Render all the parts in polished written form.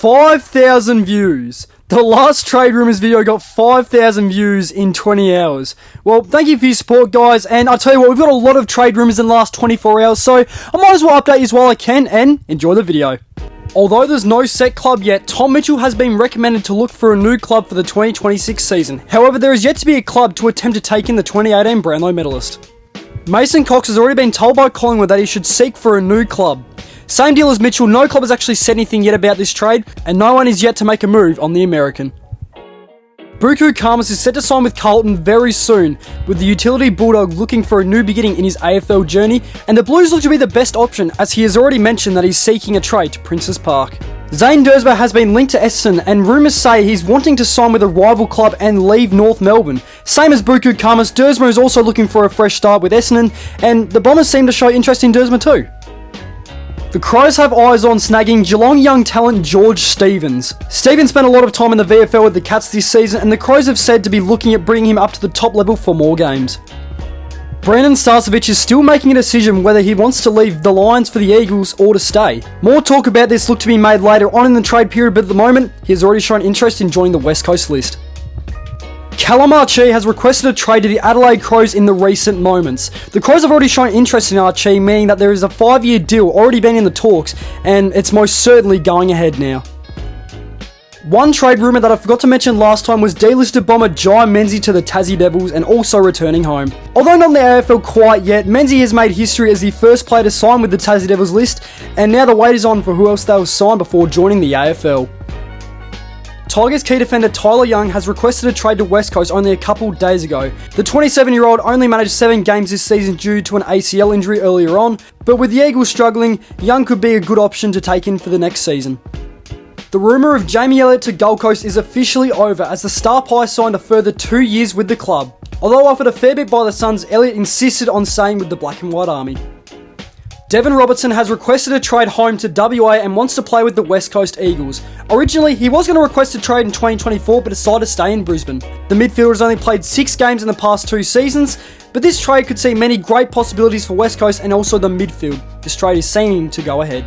5,000 views. The last Trade Rumours video got 5,000 views in 20 hours. Well, thank you for your support, guys, and I'll tell you what, we've got a lot of Trade Rumours in the last 24 hours, so I might as well update you while I can, and enjoy the video. Although there's no set club yet, Tom Mitchell has been recommended to look for a new club for the 2026 season. However, there is yet to be a club to attempt to take in the 2018 Brownlow medalist. Mason Cox has already been told by Collingwood that he should seek for a new club. Same deal as Mitchell, no club has actually said anything yet about this trade, and no one is yet to make a move on the American. Buku Khamis is set to sign with Carlton very soon, with the utility Bulldog looking for a new beginning in his AFL journey, and the Blues look to be the best option as he has already mentioned that he's seeking a trade to Princes Park. Zane Dursba has been linked to Essendon, and rumours say he's wanting to sign with a rival club and leave North Melbourne. Same as Buku Khamis, Dursma is also looking for a fresh start with Essendon, and the Bombers seem to show interest in Dursma too. The Crows have eyes on snagging Geelong young talent George Stevens. Stevens spent a lot of time in the VFL with the Cats this season, and the Crows have said to be looking at bringing him up to the top level for more games. Brandon Starcevic is still making a decision whether he wants to leave the Lions for the Eagles or to stay. More talk about this look to be made later on in the trade period, but at the moment, he has already shown interest in joining the West Coast list. Callum Archie has requested a trade to the Adelaide Crows in the recent moments. The Crows have already shown interest in Archie, meaning that there is a 5-year deal already been in the talks, and it's most certainly going ahead now. One trade rumour that I forgot to mention last time was delisted bomber Jai Menzies to the Tassie Devils and also returning home. Although not in the AFL quite yet, Menzies has made history as the first player to sign with the Tassie Devils list, and now the wait is on for who else they will sign before joining the AFL. Tigers key defender Tyler Young has requested a trade to West Coast only a couple days ago. The 27-year-old only managed 7 games this season due to an ACL injury earlier on, but with the Eagles struggling, Young could be a good option to take in for the next season. The rumour of Jamie Elliott to Gold Coast is officially over as the Star Pie signed a further 2 years with the club. Although offered a fair bit by the Suns, Elliott insisted on staying with the Black and White Army. Devon Robertson has requested a trade home to WA and wants to play with the West Coast Eagles. Originally, he was going to request a trade in 2024 but decided to stay in Brisbane. The midfielder has only played 6 games in the past 2 seasons, but this trade could see many great possibilities for West Coast and also the midfield. This trade is seeming to go ahead.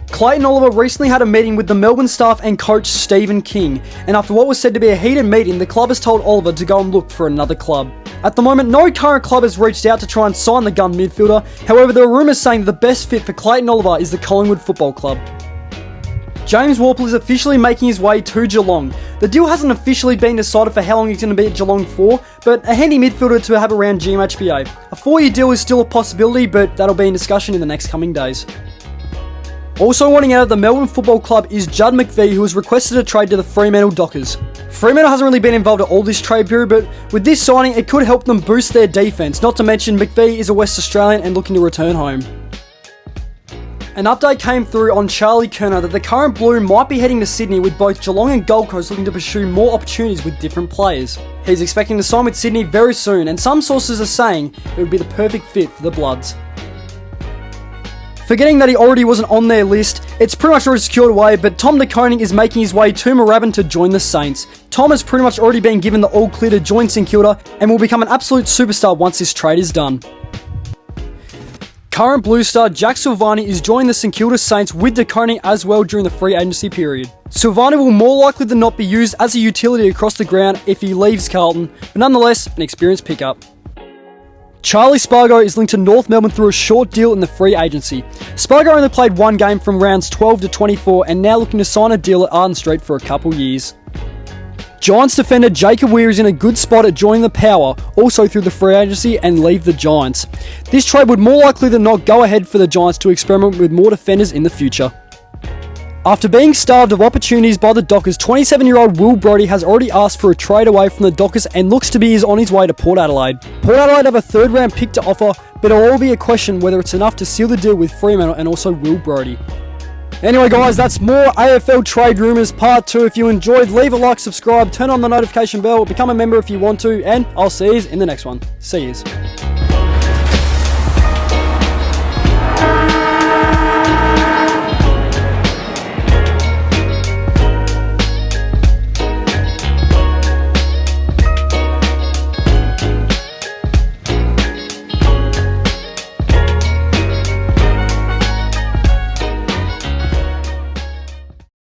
Clayton Oliver recently had a meeting with the Melbourne staff and coach Stephen King, and after what was said to be a heated meeting, the club has told Oliver to go and look for another club. At the moment, no current club has reached out to try and sign the gun midfielder. However, there are rumours saying that the best fit for Clayton Oliver is the Collingwood Football Club. James Worpel is officially making his way to Geelong. The deal hasn't officially been decided for how long he's going to be at Geelong for, but a handy midfielder to have around GMHBA. A 4-year deal is still a possibility, but that'll be in discussion in the next coming days. Also wanting out of the Melbourne Football Club is Judd McVie, who has requested a trade to the Fremantle Dockers. Fremantle hasn't really been involved at all this trade period, but with this signing, it could help them boost their defence. Not to mention, McVie is a West Australian and looking to return home. An update came through on Charlie Curnow that the current Blue might be heading to Sydney, with both Geelong and Gold Coast looking to pursue more opportunities with different players. He's expecting to sign with Sydney very soon, and some sources are saying it would be the perfect fit for the Bloods. Forgetting that he already wasn't on their list, it's pretty much already secured away, but Tom De Koning is making his way to Moorabbin to join the Saints. Tom has pretty much already been given the all clear to join St Kilda and will become an absolute superstar once this trade is done. Current Blue star Jack Silvani is joining the St Kilda Saints with De Koning as well during the free agency period. Silvani will more likely than not be used as a utility across the ground if he leaves Carlton, but nonetheless an experienced pickup. Charlie Spargo is linked to North Melbourne through a short deal in the free agency. Spargo only played 1 game from rounds 12 to 24 and now looking to sign a deal at Arden Street for a couple years. Giants defender Jacob Weir is in a good spot at joining the Power, also through the free agency, and leave the Giants. This trade would more likely than not go ahead for the Giants to experiment with more defenders in the future. After being starved of opportunities by the Dockers, 27-year-old Will Brodie has already asked for a trade away from the Dockers and looks to be on his way to Port Adelaide. Port Adelaide have a 3rd round pick to offer, but it'll all be a question whether it's enough to seal the deal with Fremantle and also Will Brodie. Anyway guys, that's more AFL Trade Rumours Part 2. If you enjoyed, leave a like, subscribe, turn on the notification bell, become a member if you want to, and I'll see you in the next one. See yous.